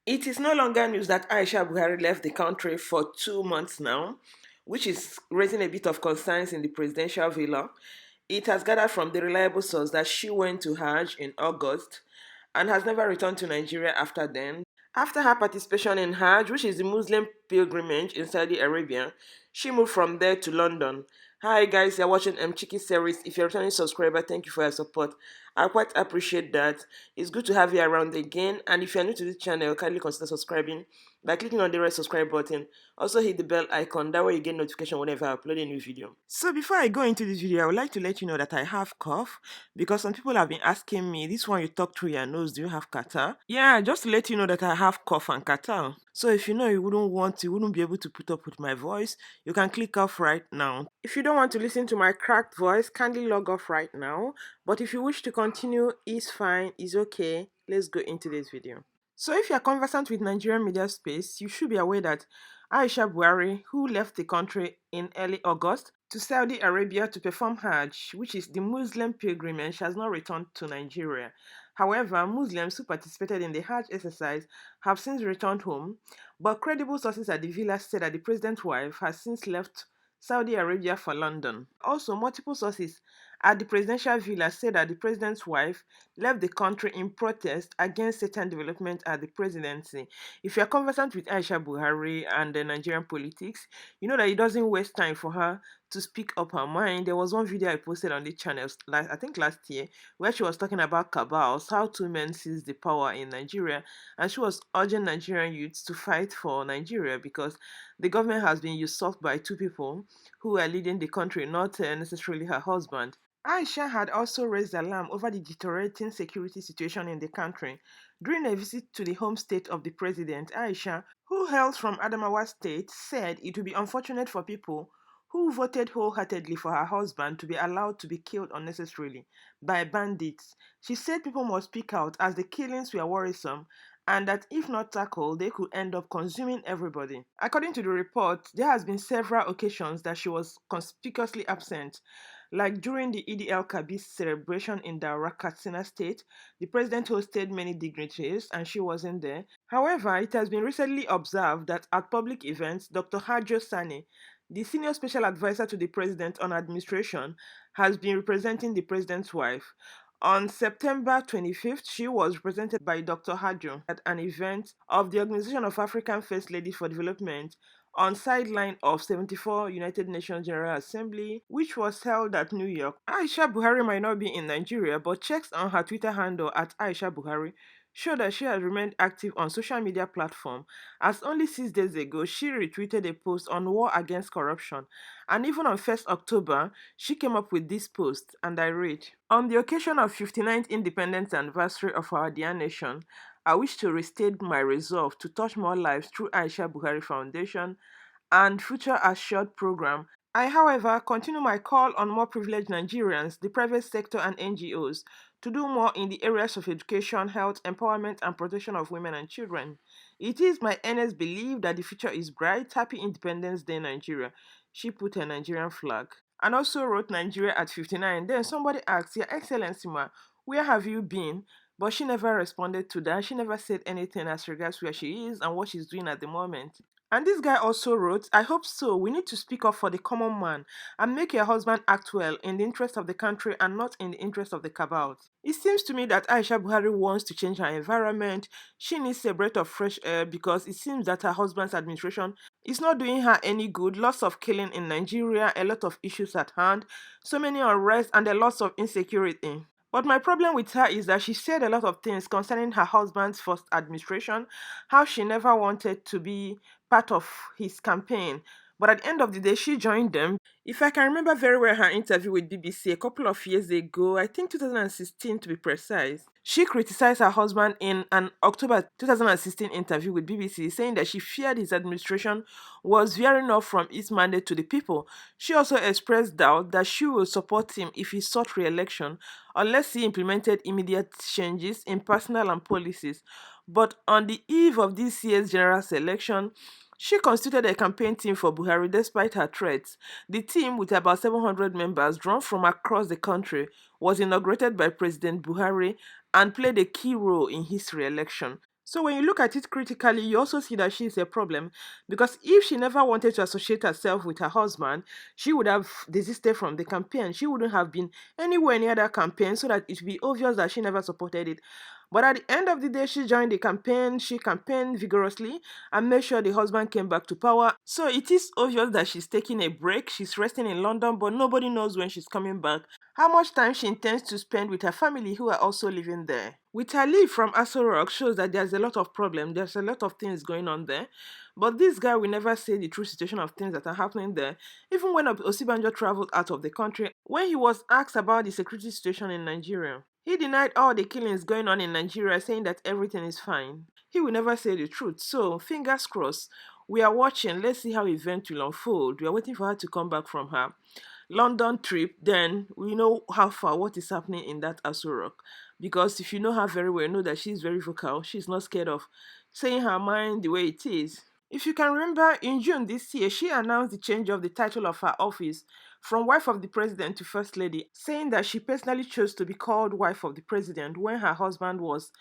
It is no longer news that Aisha Buhari left the country for 2 months now, which is raising a bit of concerns in the presidential villa. It has gathered from the reliable source that she went to Hajj in August and has never returned to Nigeria after then. After her participation in Hajj, which is the Muslim pilgrimage in Saudi Arabia, she moved from there to London. Hi guys, you're watching Chiki series. If you're a returning subscriber, thank you for your support. I quite appreciate that. It's good to have you around again. And if you're new to this channel, kindly consider subscribing by clicking on the red subscribe button. Also hit the bell icon, that way you get notification whenever I upload a new video. So before I go into this video, I would like to let you know that I have cough because some people have been asking me, this one you talk through your nose, do you have catarrh? Yeah, just to let you know that I have cough and catarrh. So if you know you wouldn't be able to put up with my voice, you can click off right now. If you don't want to listen to my cracked voice, kindly log off right now. But if you wish to continue, it's fine, it's okay. Let's go into this video. So if you are conversant with Nigerian media space, you should be aware that Aisha Buhari, who left the country in early August to Saudi Arabia to perform Hajj, which is the Muslim pilgrimage, has not returned to Nigeria. However, Muslims who participated in the Hajj exercise have since returned home, but credible sources at the villa said that the president's wife has since left Saudi Arabia for London. Also, multiple sources at the presidential villa said that the president's wife left the country in protest against certain development at the presidency. If you're conversant with Aisha Buhari and the Nigerian politics, you know that it doesn't waste time for her to speak up her mind. There was one video I posted on the channel, I think last year, where she was talking about cabals, how two men seized the power in Nigeria, and she was urging Nigerian youths to fight for Nigeria because the government has been usurped by two people who are leading the country, not necessarily her husband. Aisha had also raised alarm over the deteriorating security situation in the country. During a visit to the home state of the president, Aisha, who hails from Adamawa State, said it would be unfortunate for people who voted wholeheartedly for her husband to be allowed to be killed unnecessarily by bandits. She said people must speak out as the killings were worrisome and that if not tackled, they could end up consuming everybody. According to the report, there has been several occasions that she was conspicuously absent, like during the Eid el-Kabir celebration in Daura, Katsina State. The president hosted many dignitaries and she wasn't there. However, it has been recently observed that at public events, Dr. Hajo Sani, the senior special advisor to the president on administration, has been representing the president's wife. On September 25th, she was represented by Dr. Hajo at an event of the Organization of African First Ladies for Development on sideline of 74 United Nations General Assembly, which was held at New York. Aisha Buhari might not be in Nigeria, but checks on her Twitter handle at Aisha Buhari show that she has remained active on social media platform, as only 6 days ago she retweeted a post on war against corruption, and even on 1st October she came up with this post, and I read: on the occasion of 59th independence anniversary of our dear nation, I wish to restate my resolve to touch more lives through Aisha Buhari Foundation and Future Assured program. I, however, continue my call on more privileged Nigerians, the private sector, and NGOs to do more in the areas of education, health, empowerment, and protection of women and children. It is my earnest belief that the future is bright. Happy Independence Day, Nigeria. She put a Nigerian flag and also wrote Nigeria at 59. Then somebody asked, Your Excellency, ma, where have you been? But she never responded to that. She never said anything as regards where she is and what she's doing at the moment. And this guy also wrote, I hope so. We need to speak up for the common man and make your husband act well in the interest of the country and not in the interest of the cabal. It seems to me that Aisha Buhari wants to change her environment. She needs a breath of fresh air because it seems that her husband's administration is not doing her any good. Lots of killing in Nigeria, a lot of issues at hand, so many unrest, and a lot of insecurity. But my problem with her is that she said a lot of things concerning her husband's first administration, how she never wanted to be part of his campaign. But at the end of the day, she joined them. If I can remember very well her interview with BBC a couple of years ago, I think 2016 to be precise, she criticized her husband in an October 2016 interview with BBC, saying that she feared his administration was veering off from its mandate to the people. She also expressed doubt that she would support him if he sought re-election unless he implemented immediate changes in personnel and policies. But on the eve of this year's general election, she constituted a campaign team for Buhari despite her threats. The team, with about 700 members drawn from across the country, was inaugurated by President Buhari and played a key role in his re-election. So when you look at it critically, you also see that she is a problem because if she never wanted to associate herself with her husband, she would have desisted from the campaign. She wouldn't have been anywhere near that campaign so that it would be obvious that she never supported it. But at the end of the day, she joined the campaign, she campaigned vigorously and made sure the husband came back to power. So it is obvious that she's taking a break, she's resting in London, but nobody knows when she's coming back, how much time she intends to spend with her family who are also living there. With her leave from Aso Rock shows that there's a lot of problem, there's a lot of things going on there. But this guy will never say the true situation of things that are happening there. Even when Osibanjo traveled out of the country, when he was asked about the security situation in Nigeria, he denied all the killings going on in Nigeria, saying that everything is fine. He will never say the truth. So, fingers crossed. We are watching. Let's see how events will unfold. We are waiting for her to come back from her London trip. Then we know how far what is happening in that Aso Rock. Because if you know her very well, you know that she's very vocal. She's not scared of saying her mind the way it is. If you can remember, in June this year, she announced the change of the title of her office from wife of the president to first lady, saying that she personally chose to be called wife of the president when her husband was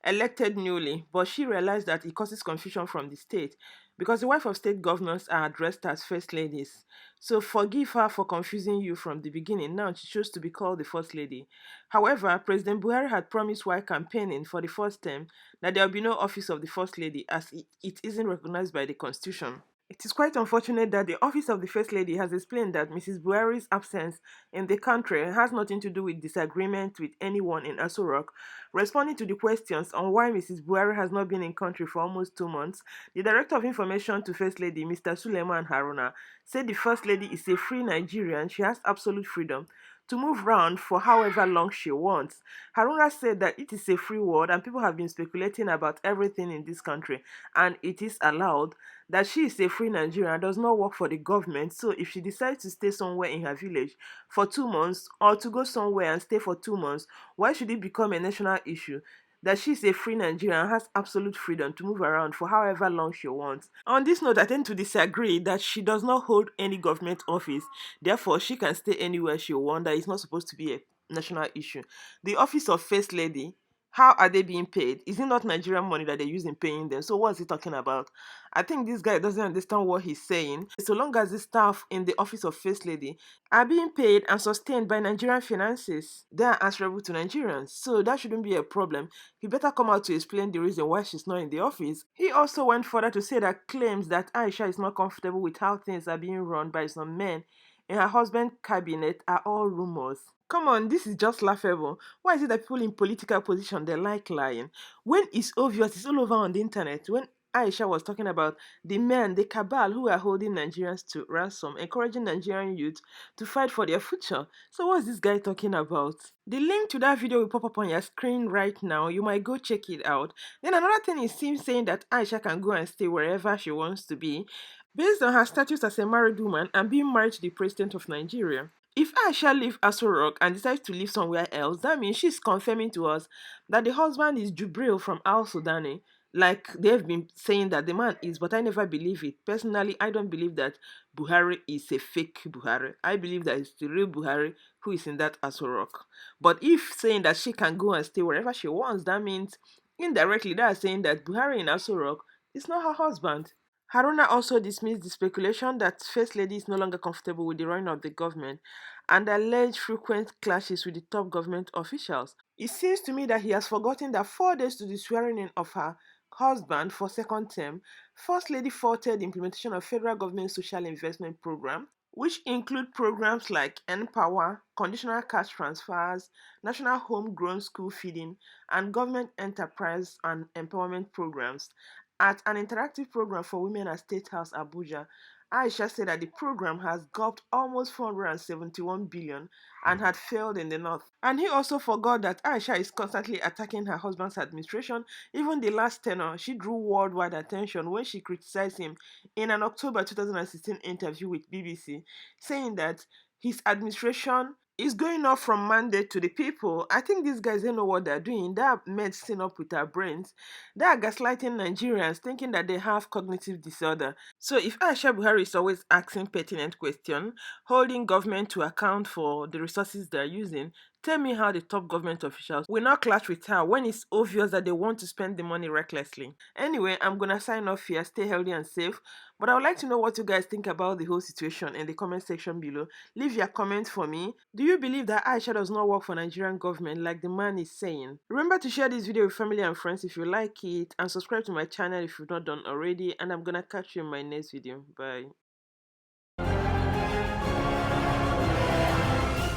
elected newly, but she realized that it causes confusion from the state because the wife of state governors are addressed as first ladies. So forgive her for confusing you from the beginning. Now she chose to be called the first lady. However, President Buhari had promised while campaigning for the first term that there will be no office of the first lady as it isn't recognized by the constitution. It is quite unfortunate that the office of the First Lady has explained that Mrs. Buhari's absence in the country has nothing to do with disagreement with anyone in Aso Rock. Responding to the questions on why Mrs. Buhari has not been in country for almost 2 months, the Director of Information to First Lady, Mr. Suleiman Haruna, said the First Lady is a free Nigerian. She has absolute freedom to move around for however long she wants. Haruna said that it is a free world and people have been speculating about everything in this country and it is allowed, that she is a free Nigerian and does not work for the government. So if she decides to stay somewhere in her village for 2 months or to go somewhere and stay for 2 months, why should it become a national issue? That she's a free Nigerian and has absolute freedom to move around for however long she wants. On this note, I tend to disagree that she does not hold any government office. Therefore, she can stay anywhere she wants. That is not supposed to be a national issue. The office of First Lady, how are they being paid? Is it not Nigerian money that they're using paying them? So what is he talking about? I think this guy doesn't understand what he's saying. So long as the staff in the office of First Lady are being paid and sustained by Nigerian finances, they are answerable to Nigerians. So that shouldn't be a problem. He better come out to explain the reason why she's not in the office. He also went further to say that claims that Aisha is not comfortable with how things are being run by some men in her husband's cabinet are all rumors. Come on, this is just laughable. Why is it that people in political position they like lying? When it's obvious, it's all over on the internet. When Aisha was talking about the men, the cabal who are holding Nigerians to ransom, encouraging Nigerian youth to fight for their future. So what's this guy talking about? The link to that video will pop up on your screen right now. You might go check it out. Then another thing is him saying that Aisha can go and stay wherever she wants to be based on her status as a married woman and being married to the president of Nigeria. If Aisha leaves Aso Rock and decides to live somewhere else, that means she's confirming to us that the husband is Jubril from Al Sudani, like they've been saying that the man is, but I never believe it. Personally, I don't believe that Buhari is a fake Buhari. I believe that it's the real Buhari who is in that Aso Rock. But if saying that she can go and stay wherever she wants, that means indirectly they are saying that Buhari in Aso Rock is not her husband. Haruna also dismissed the speculation that First Lady is no longer comfortable with the running of the government and alleged frequent clashes with the top government officials. It seems to me that he has forgotten that 4 days to the swearing in of her husband for second term, First Lady faulted the implementation of federal government social investment program, which include programs like N-Power, conditional cash transfers, national homegrown school feeding, and government enterprise and empowerment programs. At an interactive program for women at State House Abuja, Aisha said that the program has gulped almost 471 billion and had failed in the north. And he also forgot that Aisha is constantly attacking her husband's administration. Even the last tenor, she drew worldwide attention when she criticized him in an October 2016 interview with BBC, saying that his administration is going off from mandate to the people. I think these guys don't know what they're doing. They are messing up with our brains. They are gaslighting Nigerians, thinking that they have cognitive disorder. So if Aisha Buhari is always asking pertinent questions, holding government to account for the resources they're using, Tell me how the top government officials will not clash with her when it's obvious that they want to spend the money recklessly. Anyway, I'm gonna sign off here. Stay healthy and safe. But I would like to know what you guys think about the whole situation in the comment section below. Leave your comments for me. Do you believe that Aisha does not work for Nigerian government like the man is saying? Remember to share this video with family and friends if you like it, and subscribe to my channel if you've not done already, and I'm gonna catch you in my next video. Bye.